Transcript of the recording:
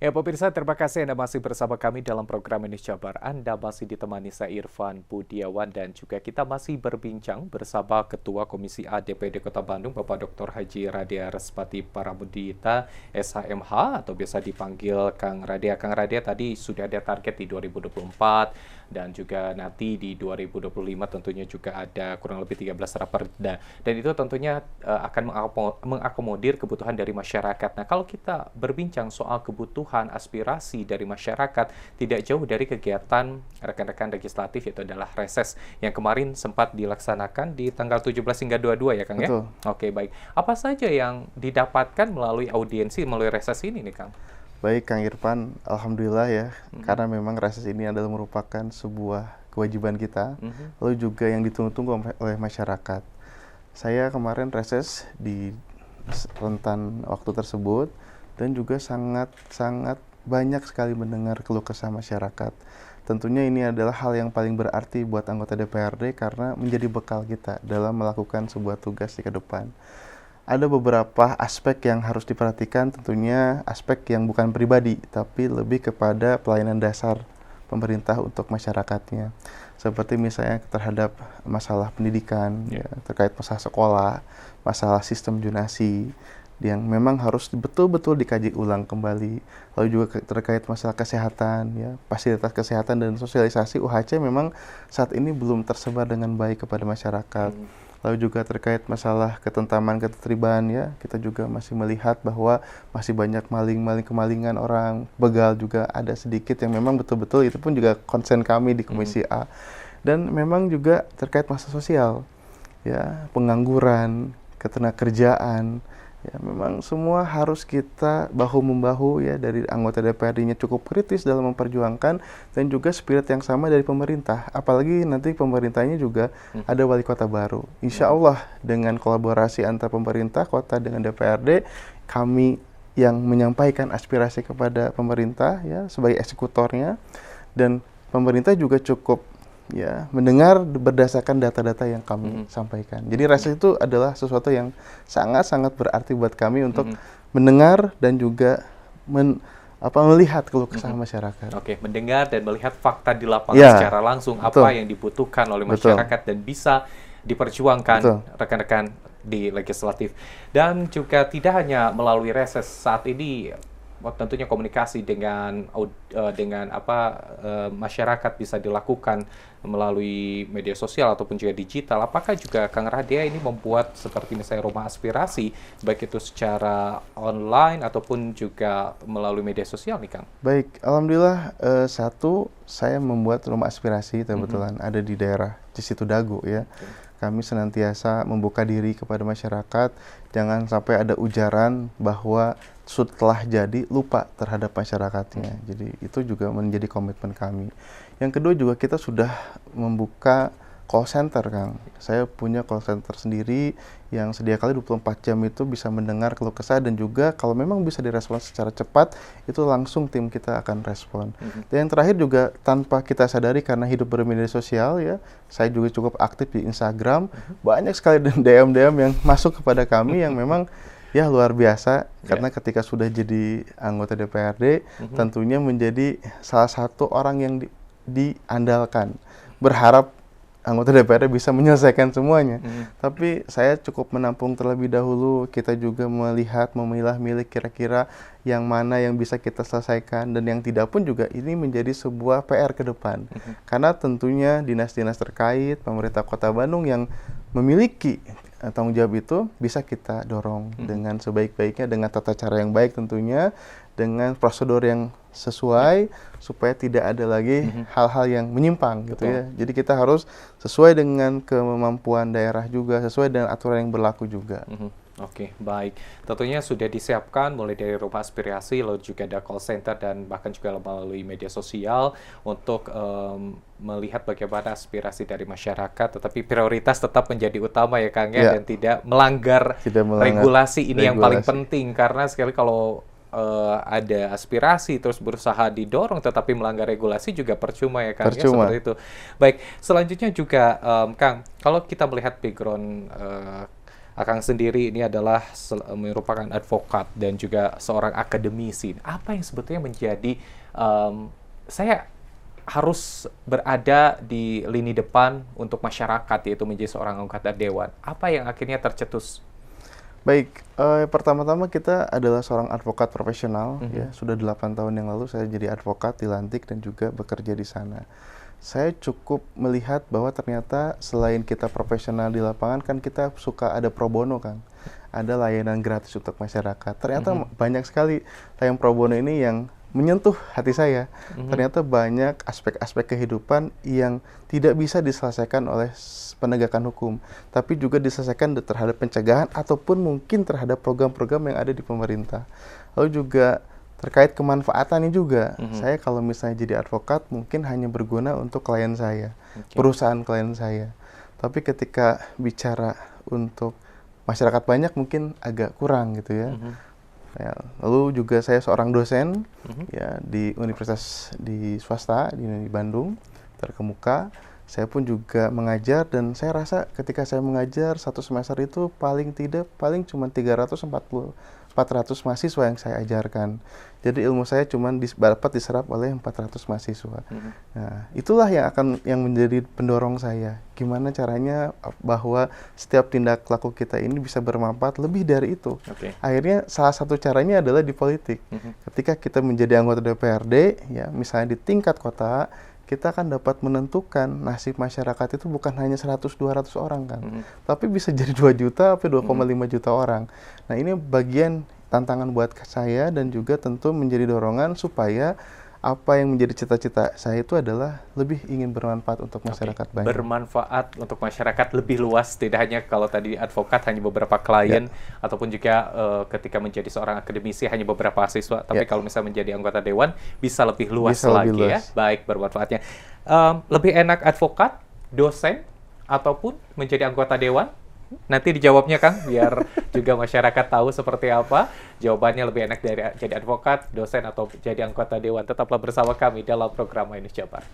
Ya pemirsa, terima kasih Anda masih bersama kami dalam program Indonesia Bar. Anda masih ditemani saya Irfan Budiawan dan juga kita masih berbincang bersama Ketua Komisi A DPD Kota Bandung, Bapak Dr. Haji Radia Respati Paramudita, SHMH atau biasa dipanggil Kang Radia. Kang Radia tadi sudah ada target di 2024 dan juga nanti di 2025 tentunya juga ada kurang lebih 13 raperda. Dan itu tentunya akan mengakomodir kebutuhan dari masyarakat. Nah, kalau kita berbincang soal kebutuhan aspirasi dari masyarakat, tidak jauh dari kegiatan rekan-rekan legislatif, yaitu adalah reses yang kemarin sempat dilaksanakan di tanggal 17 hingga 22 ya Kang ya? Betul. Oke, baik. Apa saja yang didapatkan melalui audiensi, melalui reses ini nih Kang? Baik Kang Irfan, alhamdulillah ya, karena memang reses ini adalah merupakan sebuah kewajiban kita, lalu juga yang ditunggu-tunggu oleh masyarakat. Saya kemarin reses di rentan waktu tersebut dan juga sangat banyak sekali mendengar keluh kesah masyarakat. Tentunya ini adalah hal yang paling berarti buat anggota DPRD karena menjadi bekal kita dalam melakukan sebuah tugas di ke depan. Ada beberapa aspek yang harus diperhatikan, tentunya aspek yang bukan pribadi, tapi lebih kepada pelayanan dasar pemerintah untuk masyarakatnya. Seperti misalnya terhadap masalah pendidikan, ya, terkait masalah sekolah, masalah sistem zonasi, yang memang harus betul-betul dikaji ulang kembali. Lalu juga terkait masalah kesehatan, ya, fasilitas kesehatan dan sosialisasi UHC memang saat ini belum tersebar dengan baik kepada masyarakat. Lalu juga terkait masalah ketentraman ketertiban, ya, kita juga masih melihat bahwa masih banyak kemalingan orang, begal juga ada sedikit yang memang betul-betul itu pun juga konsen kami di Komisi A. Dan memang juga terkait masalah sosial, ya, pengangguran, ketenagakerjaan, ya, memang semua harus kita bahu-membahu ya, dari anggota DPRD-nya cukup kritis dalam memperjuangkan dan juga spirit yang sama dari pemerintah. Apalagi nanti pemerintahnya juga ada wali kota baru. Insya Allah dengan kolaborasi antar pemerintah kota dengan DPRD, kami yang menyampaikan aspirasi kepada pemerintah ya sebagai eksekutornya, dan pemerintah juga cukup ya mendengar berdasarkan data-data yang kami sampaikan. Jadi reses itu adalah sesuatu yang sangat-sangat berarti buat kami untuk mendengar dan juga melihat keluh kesah masyarakat. Oke, mendengar dan melihat fakta di lapangan secara langsung, apa yang dibutuhkan oleh masyarakat dan bisa diperjuangkan rekan-rekan di legislatif. Dan juga tidak hanya melalui reses, saat ini tentunya komunikasi dengan masyarakat bisa dilakukan melalui media sosial ataupun juga digital. Apakah juga Kang Radia ini membuat seperti misalnya rumah aspirasi, baik itu secara online ataupun juga melalui media sosial nih Kang? Baik, alhamdulillah satu saya membuat rumah aspirasi kebetulan ada di daerah Cisitudago ya. Kami senantiasa membuka diri kepada masyarakat, jangan sampai ada ujaran bahwa setelah jadi lupa terhadap masyarakatnya. Jadi itu juga menjadi komitmen kami. Yang kedua juga kita sudah membuka call center, Kang. Saya punya call center sendiri yang sedia kali 24 jam itu bisa mendengar keluh kesah, dan juga kalau memang bisa direspon secara cepat, itu langsung tim kita akan respon. Dan yang terakhir juga tanpa kita sadari karena hidup bermedia sosial ya, saya juga cukup aktif di Instagram, banyak sekali DM-DM yang masuk kepada kami yang memang ya luar biasa, karena ketika sudah jadi anggota DPRD, tentunya menjadi salah satu orang yang diandalkan. Berharap anggota DPRD bisa menyelesaikan semuanya. Tapi saya cukup menampung terlebih dahulu, kita juga memilah-milih kira-kira yang mana yang bisa kita selesaikan, dan yang tidak pun juga ini menjadi sebuah PR ke depan. Karena tentunya dinas-dinas terkait, pemerintah Kota Bandung yang memiliki tanggung jawab itu bisa kita dorong dengan sebaik-baiknya, dengan tata cara yang baik tentunya, dengan prosedur yang sesuai supaya tidak ada lagi hal-hal yang menyimpang gitu ya. Jadi kita harus sesuai dengan kemampuan daerah juga, sesuai dengan aturan yang berlaku juga. Oke, baik. Tentunya sudah disiapkan mulai dari rumah aspirasi, lalu juga ada call center dan bahkan juga melalui media sosial untuk melihat bagaimana aspirasi dari masyarakat, tetapi prioritas tetap menjadi utama ya Kang ya, dan tidak melanggar regulasi ini yang paling penting, karena sekali kalau ada aspirasi terus berusaha didorong tetapi melanggar regulasi juga percuma ya Kang ya, seperti itu. Baik, selanjutnya juga Kang, kalau kita melihat background Akang sendiri ini adalah merupakan advokat dan juga seorang akademisi. Apa yang sebetulnya menjadi saya harus berada di lini depan untuk masyarakat, yaitu menjadi seorang anggota dewan. Apa yang akhirnya tercetus? Baik, pertama-tama kita adalah seorang advokat profesional, ya. Sudah 8 tahun yang lalu saya jadi advokat, dilantik dan juga bekerja di sana. Saya cukup melihat bahwa ternyata selain kita profesional di lapangan, kan kita suka ada pro bono kan. Ada layanan gratis untuk masyarakat. Ternyata banyak sekali layanan pro bono ini yang menyentuh hati saya. Ternyata banyak aspek-aspek kehidupan yang tidak bisa diselesaikan oleh penegakan hukum, tapi juga diselesaikan terhadap pencegahan ataupun mungkin terhadap program-program yang ada di pemerintah. Lalu juga terkait kemanfaatannya juga. Saya kalau misalnya jadi advokat mungkin hanya berguna untuk klien saya, perusahaan klien saya. Tapi ketika bicara untuk masyarakat banyak mungkin agak kurang gitu ya. Ya, lalu juga saya seorang dosen ya di universitas di swasta di Bandung terkemuka. Saya pun juga mengajar dan saya rasa ketika saya mengajar satu semester itu paling cuma 400 mahasiswa yang saya ajarkan. Jadi ilmu saya cuma dapat diserap oleh 400 mahasiswa. Nah, itulah yang menjadi pendorong saya. Gimana caranya bahwa setiap tindak laku kita ini bisa bermanfaat lebih dari itu. Akhirnya salah satu caranya adalah di politik. Ketika kita menjadi anggota DPRD, ya misalnya di tingkat kota, kita akan dapat menentukan nasib masyarakat itu bukan hanya 100-200 orang kan, tapi bisa jadi 2 juta sampai 2,5 juta orang. Nah, ini bagian tantangan buat saya dan juga tentu menjadi dorongan supaya apa yang menjadi cita-cita saya itu adalah lebih ingin bermanfaat untuk masyarakat banyak. Bermanfaat untuk masyarakat lebih luas, tidak hanya kalau tadi advokat hanya beberapa klien, ataupun juga ketika menjadi seorang akademisi hanya beberapa siswa, tapi kalau misalnya menjadi anggota dewan bisa lebih luas lagi ya, baik bermanfaatnya. Lebih enak advokat, dosen, ataupun menjadi anggota dewan? Nanti dijawabnya Kang, biar juga masyarakat tahu seperti apa. Jawabannya lebih enak dari jadi advokat, dosen, atau jadi anggota dewan. Tetaplah bersama kami dalam program Indonesia Jabar.